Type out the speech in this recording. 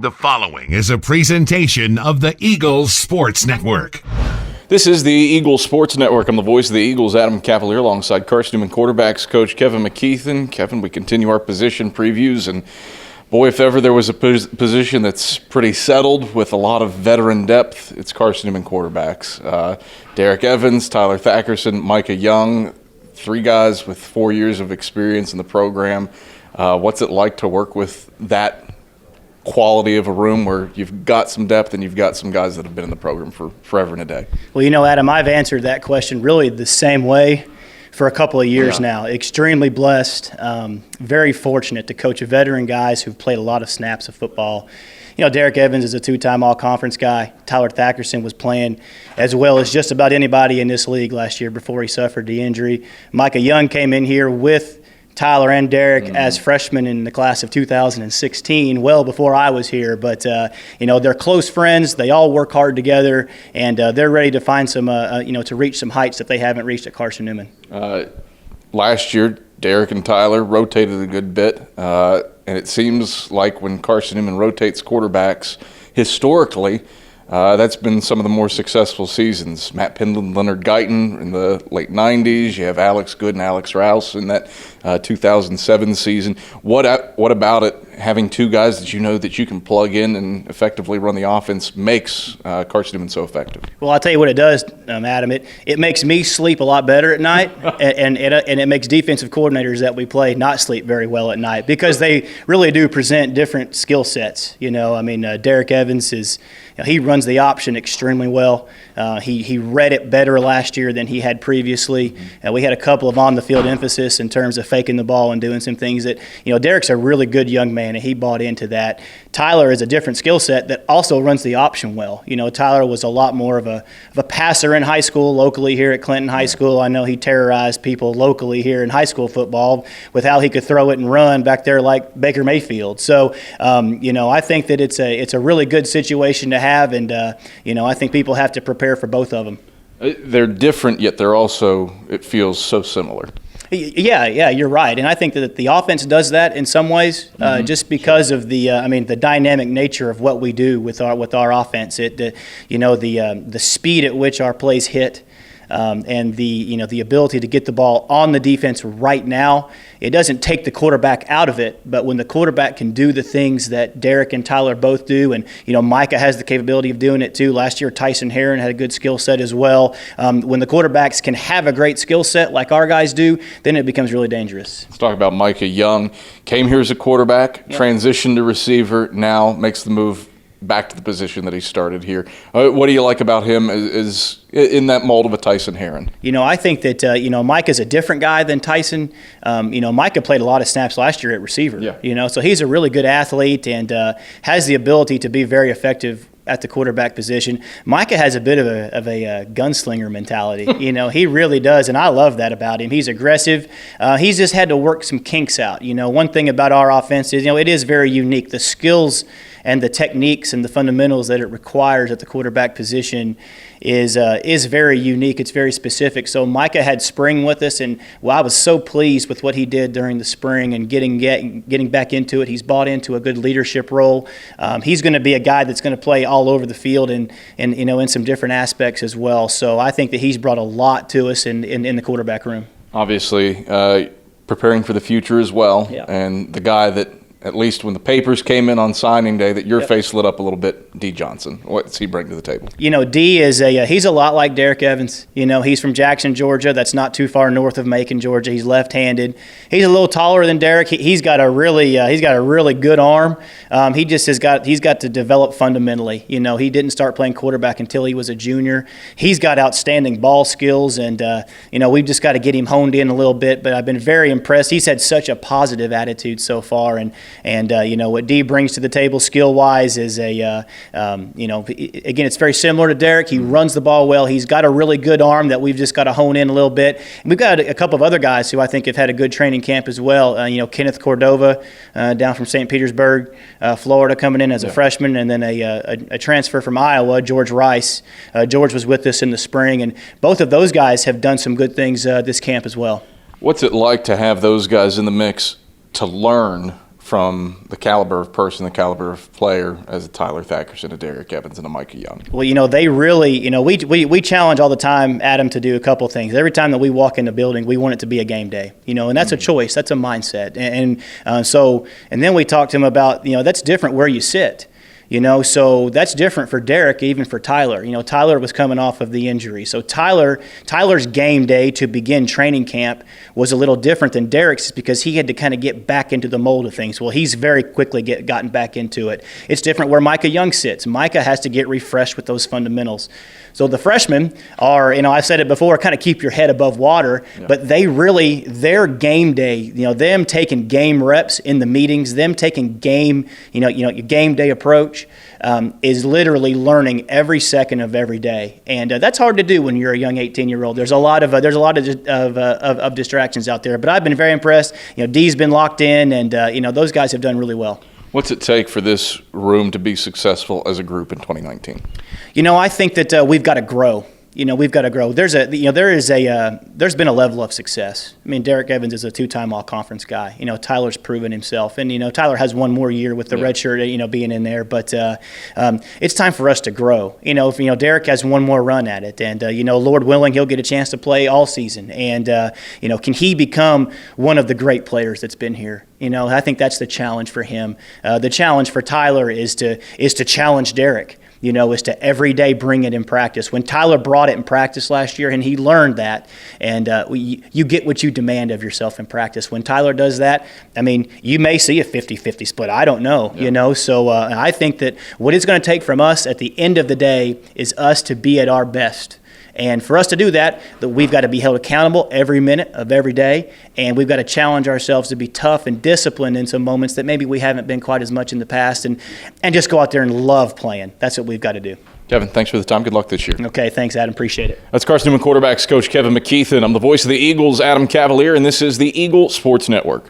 The following is a presentation of the Eagles Sports Network. This is the Eagles Sports Network. I'm the voice of the Eagles, Adam Cavalier, alongside Carson-Newman quarterbacks coach Kevin McKeethan. Kevin, we continue our position previews, and boy, if ever there was a position that's pretty settled with a lot of veteran depth, it's Carson-Newman quarterbacks. Derek Evans, Tyler Thackerson, Micah Young, three guys with 4 years of experience in the program. What's it like to work with that quality of a room where you've got some depth and you've got some guys that have been in the program for forever and a day? Well, you know, Adam, I've answered that question really the same way for a couple of years now. Extremely blessed, very fortunate to coach veteran guys who've played a lot of snaps of football. You know, Derek Evans is a two-time all-conference guy. Tyler Thackerson was playing as well as just about anybody in this league last year before he suffered the injury. Micah Young came in here with Tyler and Derek as freshmen in the class of 2016, well before I was here. But, you know, they're close friends. They all work hard together, and they're ready to find some, to reach some heights that they haven't reached at Carson-Newman. Last year, Derek and Tyler rotated a good bit, and it seems like when Carson-Newman rotates quarterbacks, historically, that's been some of the more successful seasons. Matt Pendleton, Leonard Guyton in the late 90s. You have Alex Good and Alex Rouse in that 2007 season. What about it, having two guys that you know that you can plug in and effectively run the offense, makes Carson-Newman so effective? Well, I'll tell you what it does, Adam. It makes me sleep a lot better at night, and it makes defensive coordinators that we play not sleep very well at night because they really do present different skill sets. You know, I mean, Derek Evans he runs the option extremely well. He read it better last year than he had previously. We had a couple of on-the-field emphasis in terms of faking the ball and doing some things that, you know, Derek's a really good young man, and he bought into that. Tyler is a different skill set that also runs the option well. You know, Tyler was a lot more of a passer in high school, locally here at Clinton High School. I know he terrorized people locally here in high school football with how he could throw it and run back there like Baker Mayfield. So, you know, I think that it's a really good situation to have, and, you know, I think people have to prepare for both of them. They're different, yet they're also, it feels so similar. Yeah, you're right, and I think that the offense does that in some ways, just because of the dynamic nature of what we do with our offense. The speed at which our plays hit, and the ability to get the ball on the defense right now. It doesn't take the quarterback out of it, but when the quarterback can do the things that Derek and Tyler both do, and, you know, Micah has the capability of doing it too. Last year, Tyson Herron had a good skill set as well. When the quarterbacks can have a great skill set like our guys do, then it becomes really dangerous. Let's talk about Micah Young. Came here as a quarterback, transitioned to receiver, now makes the move back to the position that he started here. What do you like about him is in that mold of a Tyson Herron? You know, I think that, Micah's a different guy than Tyson. Micah played a lot of snaps last year at receiver. Yeah. You know, so he's a really good athlete and has the ability to be very effective at the quarterback position. Micah has a bit of a gunslinger mentality. You know, he really does, and I love that about him. He's aggressive. He's just had to work some kinks out. You know, one thing about our offense is, you know, it is very unique. The skills and the techniques and the fundamentals that it requires at the quarterback position is very unique. It's very specific. So Micah had spring with us, and I was so pleased with what he did during the spring and getting back into it. He's bought into a good leadership role. He's going to be a guy that's going to play all over the field and you know, in some different aspects as well. So I think that he's brought a lot to us in the quarterback room. Obviously, preparing for the future as well, and the guy that, at least when the papers came in on signing day, that your face lit up a little bit, D. Johnson. What's he bring to the table? You know, D is he's a lot like Derek Evans. You know, he's from Jackson, Georgia. That's not too far north of Macon, Georgia. He's left-handed. He's a little taller than Derek. He's got a really good arm. He's got to develop fundamentally. You know, he didn't start playing quarterback until he was a junior. He's got outstanding ball skills, and you know, we've just got to get him honed in a little bit. But I've been very impressed. He's had such a positive attitude so far, and you know, what D brings to the table skill-wise is again, it's very similar to Derek. He runs the ball well. He's got a really good arm that we've just got to hone in a little bit. And we've got a couple of other guys who I think have had a good training camp as well. You know, Kenneth Cordova down from St. Petersburg, Florida, coming in as a freshman, and then a transfer from Iowa, George Rice. George was with us in the spring, and both of those guys have done some good things this camp as well. What's it like to have those guys in the mix to learn from the caliber of person, the caliber of player as a Tyler Thackerson, a Derek Evans, and a Micah Young? Well, they really, we challenge all the time Adam to do a couple things. Every time that we walk in the building, we want it to be a game day, and that's a choice, that's a mindset. And then we talk to him about, that's different where you sit. So that's different for Derek, even for Tyler. Tyler was coming off of the injury. So Tyler's game day to begin training camp was a little different than Derek's because he had to kind of get back into the mold of things. Well, he's very quickly gotten back into it. It's different where Micah Young sits. Micah has to get refreshed with those fundamentals. So the freshmen are, I've said it before, kind of keep your head above water, but their game day, them taking game reps in the meetings, them taking game, your game day approach, is literally learning every second of every day, and that's hard to do when you're a young 18-year-old. There's a lot of distractions out there, but I've been very impressed. Dee's been locked in, and those guys have done really well. What's it take for this room to be successful as a group in 2019? I think that we've got to grow. We've got to grow. There's been a level of success. Derek Evans is a 2-time all-conference guy. Tyler's proven himself, and Tyler has one more year with the red shirt, being in there. But it's time for us to grow. If Derek has one more run at it, and Lord willing, he'll get a chance to play all season. And can he become one of the great players that's been here? I think that's the challenge for him. The challenge for Tyler is to challenge Derek. Is to every day bring it in practice. When Tyler brought it in practice last year, and he learned that, and you get what you demand of yourself in practice. When Tyler does that, you may see a 50-50 split. I don't know, So I think that what it's going to take from us at the end of the day is us to be at our best. And for us to do that, we've got to be held accountable every minute of every day, and we've got to challenge ourselves to be tough and disciplined in some moments that maybe we haven't been quite as much in the past, and just go out there and love playing. That's what we've got to do. Kevin, thanks for the time. Good luck this year. Okay, thanks, Adam. Appreciate it. That's Carson-Newman quarterbacks coach Kevin McKeethan. I'm the voice of the Eagles, Adam Cavalier, and this is the Eagle Sports Network.